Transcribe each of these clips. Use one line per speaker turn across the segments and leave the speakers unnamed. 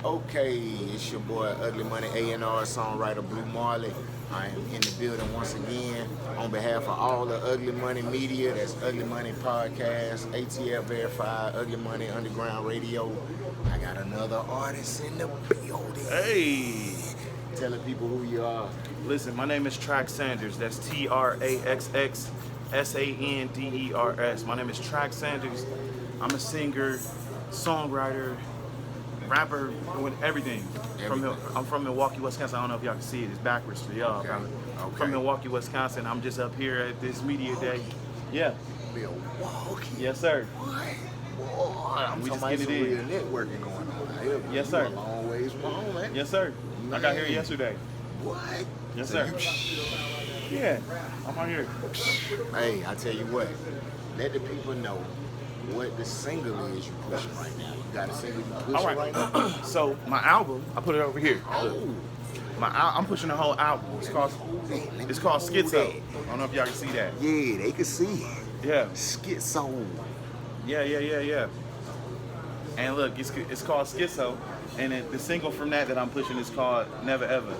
Okay, it's your boy Ugly Money A&R songwriter Blue Marley. I am in the building once again on behalf of all the Ugly Money media. That's Ugly Money Podcast, ATL Verified, Ugly Money Underground Radio. I got another artist in the building.
Hey,
Telling people who you are.
listen, my name is Traxx Sanders. That's TraxxSanders. My name is Traxx Sanders. I'm a singer, songwriter, rapper, doing everything. I'm from Milwaukee, Wisconsin. I don't know if y'all can see it. It's backwards for y'all.
Okay. Okay.
From Milwaukee, Wisconsin. I'm just up here at this media day. Yeah.
Milwaukee.
Yes, sir.
What? Boy, I'm
We
talking
just
about
get it
some
in.
real networking going on out here.
Yes,
You
sir.
a long ways from home, man.
Yes, sir. I got here
Man.
yesterday.
What?
Yes,
So
sir. Yeah, I'm out here.
Hey, I tell you what, let the people know what the single is you pushing right now. You got a single you pushing
All
right
right.
now?
So my album, I put it over here.
Oh,
I'm pushing the whole album. It's called Schizo. I don't know if y'all can see that.
yeah, they can see it.
Yeah.
Schizo.
Yeah. And look, it's called Schizo, and the single from that I'm pushing is called Never Ever.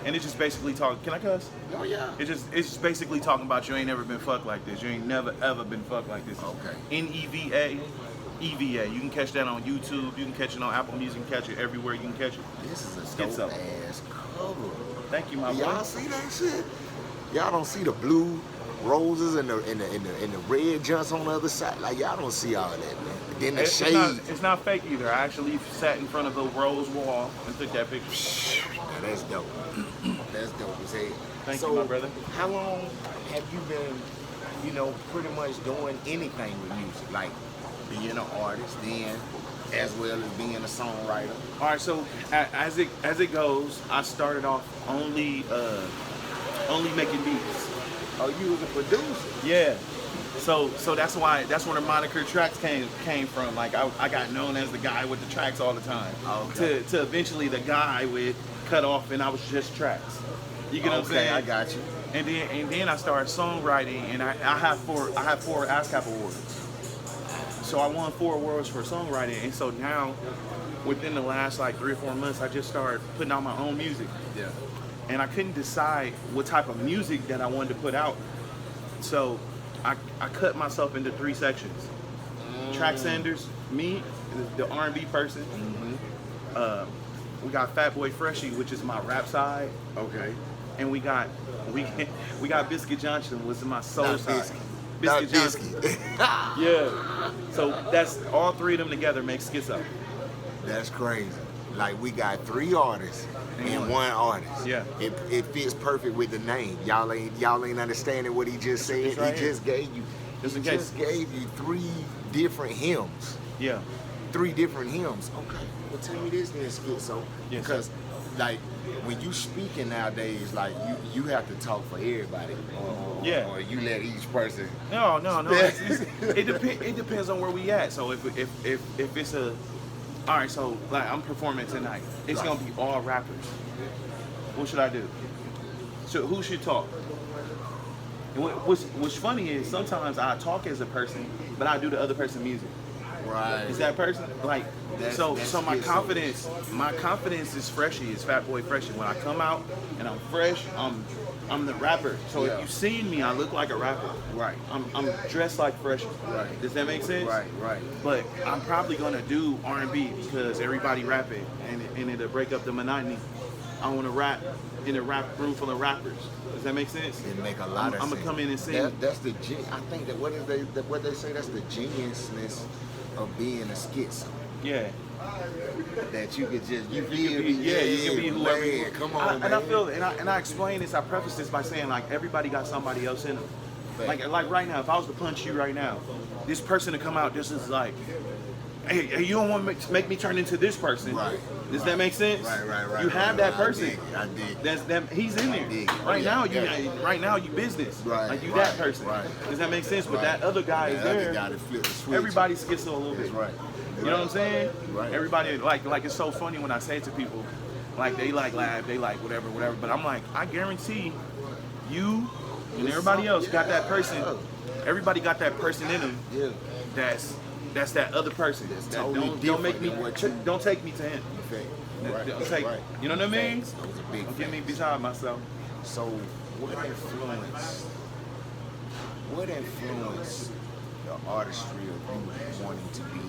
And it's just basically talking. Can I cuss?
Oh yeah.
It's just basically talking about you ain't never been fucked like this. You ain't never ever been fucked like this.
Okay.
NEVA, EVA. You can catch that on YouTube. You can catch it on Apple Music. You can catch it everywhere. You can catch it.
This is a
Schizo.
dope ass cover.
Thank you, my
Y'all
boy.
see that shit? Y'all don't see the blue roses and the red junks on the other side? Like y'all don't see all that, man. Then the shade.
It's not fake either. I actually sat in front of a rose wall and took that picture.
Now, that's dope. That's dope as hell.
Thank
So,
you, my brother.
How long have you been, pretty much doing anything with music? Like being an artist, then as well as being a songwriter?
All right, so as it goes, I started off only making beats.
Oh, you was a producer?
Yeah. So that's where the moniker Traxx came from. Like I got known as the guy with the tracks all the time.
Okay.
To eventually the guy with cut off and I was just Traxx. You get what I'm saying?
I got you.
And then I started songwriting and I have four ASCAP awards. So I won 4 awards for songwriting, and so now within the last like 3 or 4 months I just started putting out my own music.
Yeah.
And I couldn't decide what type of music that I wanted to put out. So I cut myself into 3 sections. Traxx Sanders, me, the R&B person. We got Fatboy Freshie, which is my rap side.
Okay.
And we got Biscuit Johnson, which is my soul
Not
side.
Biscuit.
Biscuit
Not
Johnson.
Biscuit.
Yeah. So that's all 3 of them together make Schizo.
That's crazy. Like we got 3 artists and 1 artist.
Yeah.
It fits perfect with the name. Y'all ain't understanding what he just said.
It's right
He
here.
just gave you.
Just in
he
case.
just gave you 3 different hymns.
Yeah.
3 different hymns. Okay. Well, tell me this then, Schizo.
Yes,
Because, like, when you speaking nowadays, like you have to talk for everybody.
Yeah.
Or you let each person.
No. It depends on where we at. So if it's all right, so like I'm performing tonight, it's gonna be all rappers. What should I do? So who should talk? And what's funny is sometimes I talk as a person, but I do the other person's music.
Right.
Is that person like?
That's
So my
Schizo.
confidence is Freshie, is Fatboy Freshie. When I come out and I'm fresh, I'm the rapper. So
Yeah.
if you've seen me, I look like a rapper.
Right.
I'm dressed like Freshie.
Right.
Does that make sense?
Right.
But I'm probably gonna do R&B because everybody rapping and it'll break up the monotony. I want to rap in a rap room full of rappers. Does that make sense?
It make a lot of sense.
I'm gonna come in and sing.
That's the I think that what they say, that's the geniusness of being a schizo.
Yeah.
That you could just you
You
feel
can be,
me?
you can be whoever you
man,
want.
come on,
And I
man.
feel, and I explain this. I preface this by saying like everybody got somebody else in them. Like right now, if I was to punch you right now, this person to come out, this is like, hey, you don't want to make me turn into this person.
Right.
Does that make sense?
Right.
You have that person.
I dig.
That's that. He's in there.
dig it.
Right
Yeah,
now,
yeah.
right now, you business.
Right,
Like you
right,
that person.
right.
Does that make sense? But
Right.
that other guy is
That other
there.
guy that flip the switch.
Everybody's schizo a little bit.
That's right.
You know what I'm saying?
Right.
Everybody like it's so funny when I say it to people, like they like laugh, they like whatever. But I'm like, I guarantee you and everybody else got that person. Everybody got that person in them.
Yeah.
That's that other person.
That's
That
totally
don't make me
different than what you-
don't take me to him.
effect.
They'll take, you know what I mean?
Facts. Those are big
Don't get me
facts.
beside myself.
So what influenced the artistry of you wanting to be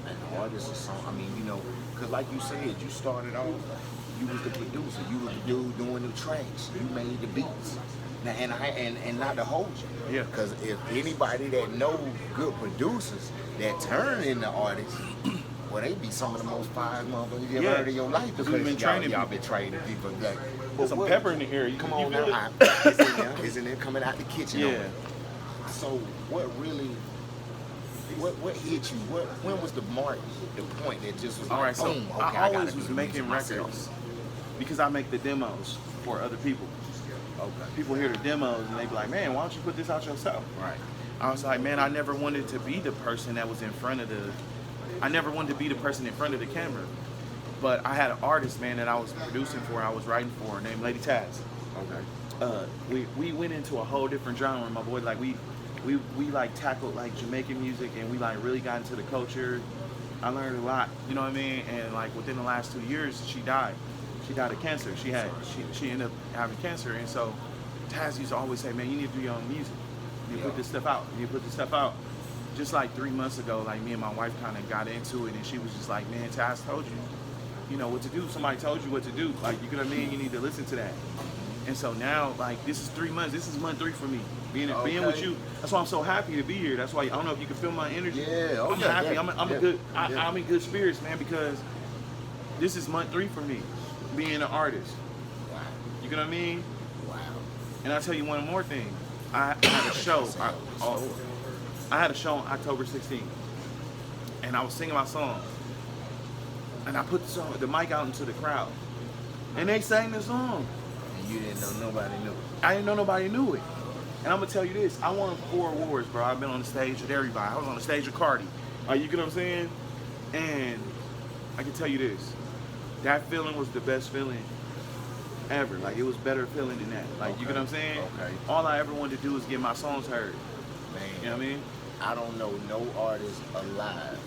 an artist or something? I mean, you know, because like you said, you started off, you was the producer, you was the dude doing the tracks, you made the beats. Now, and not to hold you,
Yeah.
because if anybody that know good producers that turn into artists, well, they be some of the most fire motherfuckers you ever heard in your life, because
we've been training
y'all
people.
been training people. Like,
There's some pepper in the air.
Come
You
on
feel
now,
it?
it's in there. It's in there coming out the kitchen.
Yeah.
over there. So what really, what hit you? When was the mark, the point that just was
All
like,
right, so
boom, okay,
I
gotta
always
do
was
the
making
music
records
myself.
because I make the demos for other people.
Okay.
People hear the demos and they be like, man, why don't you put this out yourself?
Right.
I was like, man, I never wanted to be the person that was I never wanted to be the person in front of the camera. But I had an artist, man, that I was producing for, I was writing for, named Lady Traxx.
Okay.
We went into a whole different genre, my boy. Like we like tackled like Jamaican music, and we like really got into the culture. I learned a lot, you know what I mean? And like within the last 2 years, she died. She died of cancer. She ended up having cancer, and so Taz used to always say, man, you need to do your own music. You need to put this stuff out. You need to put this stuff out. Just like 3 months ago, like me and my wife kind of got into it, and she was just like, man, Taz told you know what to do. Somebody told you what to do. Like, you know what I mean? You need to listen to that. And so now, like, this is 3 months. This is month 3 for me. Being with you. That's why I'm so happy to be here. That's why I don't know if you can feel my energy.
Yeah,
I'm happy. I'm in good spirits, man, because this is month 3 for me, being an artist.
Wow.
You know what I mean?
Wow.
And I'll tell you one more thing. I had a show. I had a show on October 16th, and I was singing my song, and I put the mic out into the crowd, and they sang the song.
And you didn't know nobody knew.
I didn't know nobody knew it. And I'm gonna tell you this, I won 4 awards, bro. I've been on the stage with everybody. I was on the stage with Cardi. You get what I'm saying? And I can tell you this, that feeling was the best feeling ever. Like, it was better feeling than that. Like, you get what I'm saying?
Okay.
All I ever wanted to do is get my songs heard.
Man.
You know what I mean?
I don't know no artist alive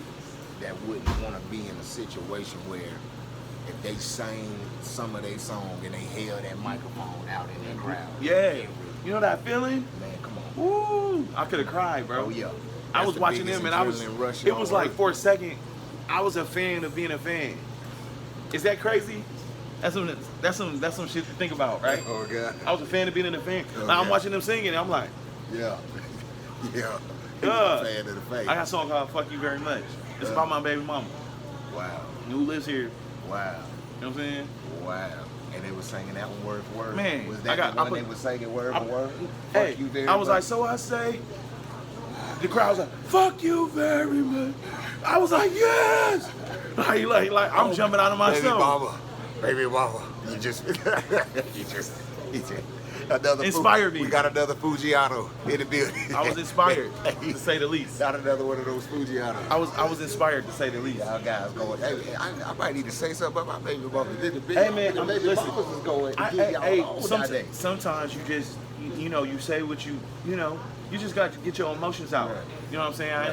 that wouldn't want to be in a situation where if they sang some of their song and they held that microphone out in the crowd.
Yeah. You know that feeling?
Man, come on.
Woo! I could have cried, bro.
Oh, yeah.
I
That's
was
the
watching
biggest
them and
adrenaline rush
it was
on
like
earth.
for a second, I was a fan of being a fan. Is that crazy? That's some shit to think about, right?
Oh, God.
I was a fan of being a fan.
Oh,
Like, I'm
yeah.
watching them singing and I'm like,
Yeah. Yeah.
God.
Fan of the face.
I got a song called Fuck You Very Much. It's about my baby mama
Wow.
who lives here.
Wow.
You know what I'm saying?
Wow. And they were singing that one word for word.
Man,
was that the one they were singing word for word?
Hey,
Fuck you very
I was
much?
like, so I say, the crowd was like, fuck you very much. I was like, yes. Like I'm jumping out of myself.
Baby mama. You just another
Inspired me.
We got another Fujiano in the building.
I was inspired, to say the least.
Got another one of those Fujianos.
I was inspired, to say the least.
Y'all guys going, hey, I might need to say something about my baby mama.
Hey, man,
the baby
listen,
mamas is going to give y'all all that.
sometimes you just, you know, you say what you just got to get your emotions out.
Right.
You know what I'm saying? I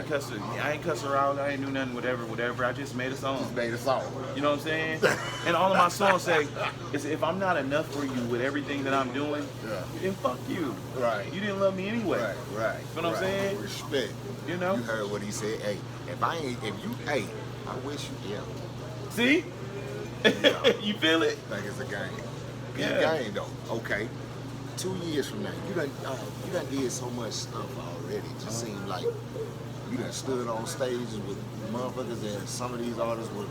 ain't cuss her out. I ain't do nothing, whatever. I just made a song.
Just made a song.
You know what I'm saying? And all of my songs say, is if I'm not enough for you with everything that I'm doing, then fuck you.
Right.
You didn't love me anyway.
Right.
You know what I'm saying?
Respect.
You know?
You heard what he said. Hey, I wish you, yeah.
See?
Yeah.
You feel it?
Like it's a game. It's
Yeah.
a game though. Okay. 2 years from now, you done did so much stuff already. It just seemed like you done stood on stages with motherfuckers that some of these artists would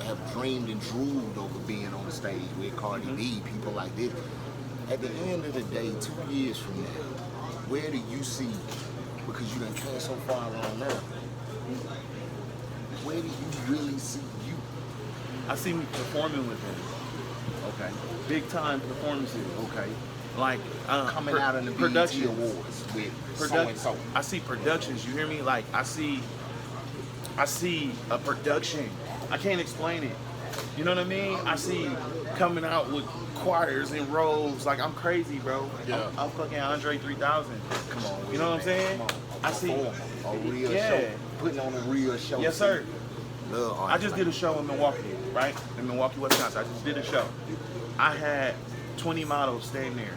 have dreamed and drooled over being on the stage with Cardi B, people like this. At the end of the day, 2 years from now, where do you see, because you done came so far along now, where do you really see you?
I see me performing with them.
Okay.
Big time performances.
Okay.
Like
Coming out in the BET
production
Awards with so and so.
I see productions. You hear me? Like I see a production. I can't explain it. You know what I mean? I see coming out with choirs and robes. Like I'm crazy, bro.
Yeah.
I'm fucking Andre 3000.
Come on,
You know what I'm saying?
Come on.
I see.
A real
Yeah.
show. Putting on a real show.
Yes, sir.
Love
I just did a show in Milwaukee, right? In Milwaukee, Wisconsin. I just did a show. I had 20 models standing there.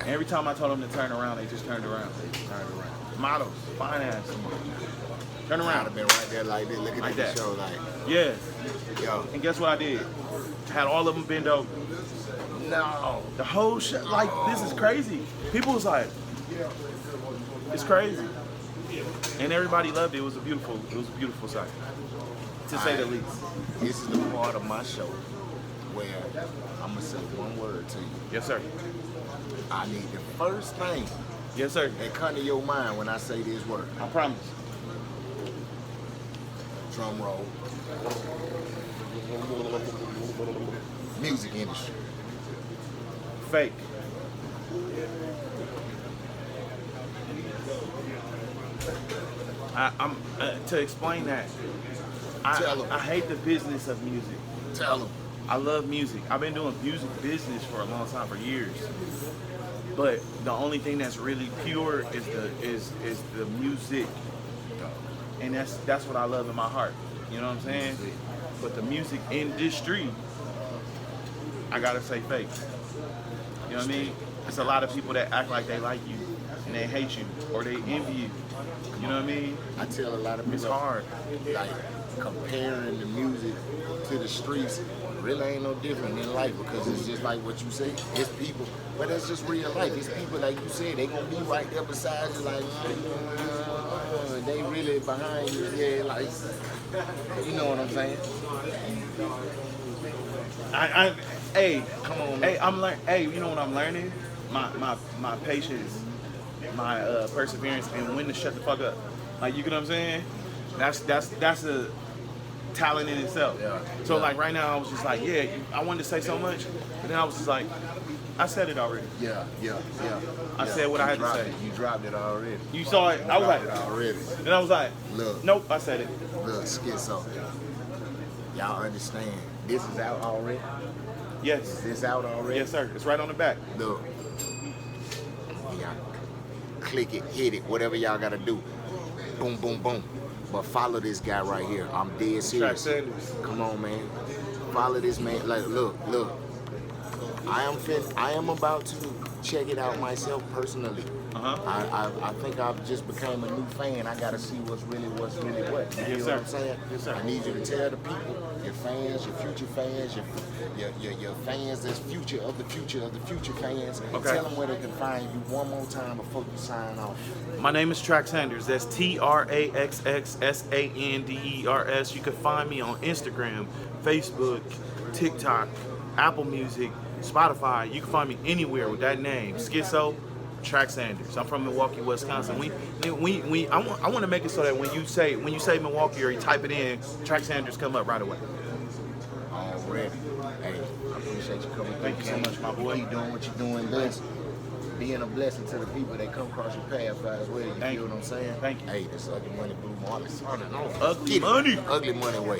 And every time I told them to turn around, they just turned around. Models, fine ass. Turn
I'd
around.
have been right there like this, looking
Like
at
that.
the show like,
Yeah.
yo,
And guess what I did? Had all of them bend over.
no.
The whole shit, like, this is crazy. People was like, it's crazy. And everybody loved it. It was a beautiful sight, to say the least.
This is the part of my show where I'm gonna say one word to you.
Yes, sir.
I need the first thing
Yes, sir.
that come to your mind when I say this word.
I promise.
Drum roll. Music industry.
Fake. I'm to explain that.
Tell 'em.
I hate the business of music.
Tell them.
I love music. I've been doing music business for a long time, for years. But the only thing that's really pure is the music, and that's what I love in my heart. You know what I'm saying? But the music industry, I gotta say fake. You know what I mean? It's a lot of people that act like they like you and they hate you or they envy you. You know what I mean?
I tell a lot of people,
It's hard.
like, comparing the music to the streets really ain't no different in life, because it's just like what you say. It's people, but that's just real life. It's people, like you said, they gonna be right there beside you, like, they really behind you. Yeah, like, you know what I'm saying?
Hey,
Come on, man.
hey, hey, you know what I'm learning? My patience, my perseverance, and when to shut the fuck up. Like, you get what I'm saying? That's a talent in itself.
Yeah.
So
Yeah.
like right now, I was just like, yeah, I wanted to say so much, but then I was just like, I said it already.
Yeah.
I said what I had to
dropped
say.
it. You dropped it already.
You saw it. I was like,
Dropped it already.
and I was like,
Look.
nope, I said it.
Look, schizo. Y'all understand? This is out already.
Yes,
This out already.
yes, sir. It's right on the back.
Look. Y'all click it, hit it, whatever y'all gotta do. Boom, boom, boom. But follow this guy right here. I'm dead
Traxx
serious.
Sanders.
Come on, man. Follow this man. Like, look. I am about to check it out myself personally. I think I've just became a new fan. I gotta see what's really what. You
Yes,
know
sir.
what I'm saying?
Yes, sir.
I need you to tell the people, your fans, your future fans, your fans that's future of the future fans.
Okay.
Tell them where they can find you one more time before you sign off.
My name is Traxx Sanders. That's TraxxSanders. You can find me on Instagram, Facebook, TikTok, Apple Music, Spotify. You can find me anywhere with that name, Schizo, Traxx Sanders. I'm from Milwaukee, Wisconsin. I want to make it so that when you say Milwaukee or you type it in, Traxx Sanders come up right away.
Already. Hey, I appreciate you coming.
Thank you so much, my boy.
Keep doing what you're doing. Bless. Being a blessing to the people that come across your path as well. You
Thank
feel
you.
what I'm saying?
Thank you.
Hey, this Ugly Money Blue Marlin.
Ugly money.
Ugly Money way.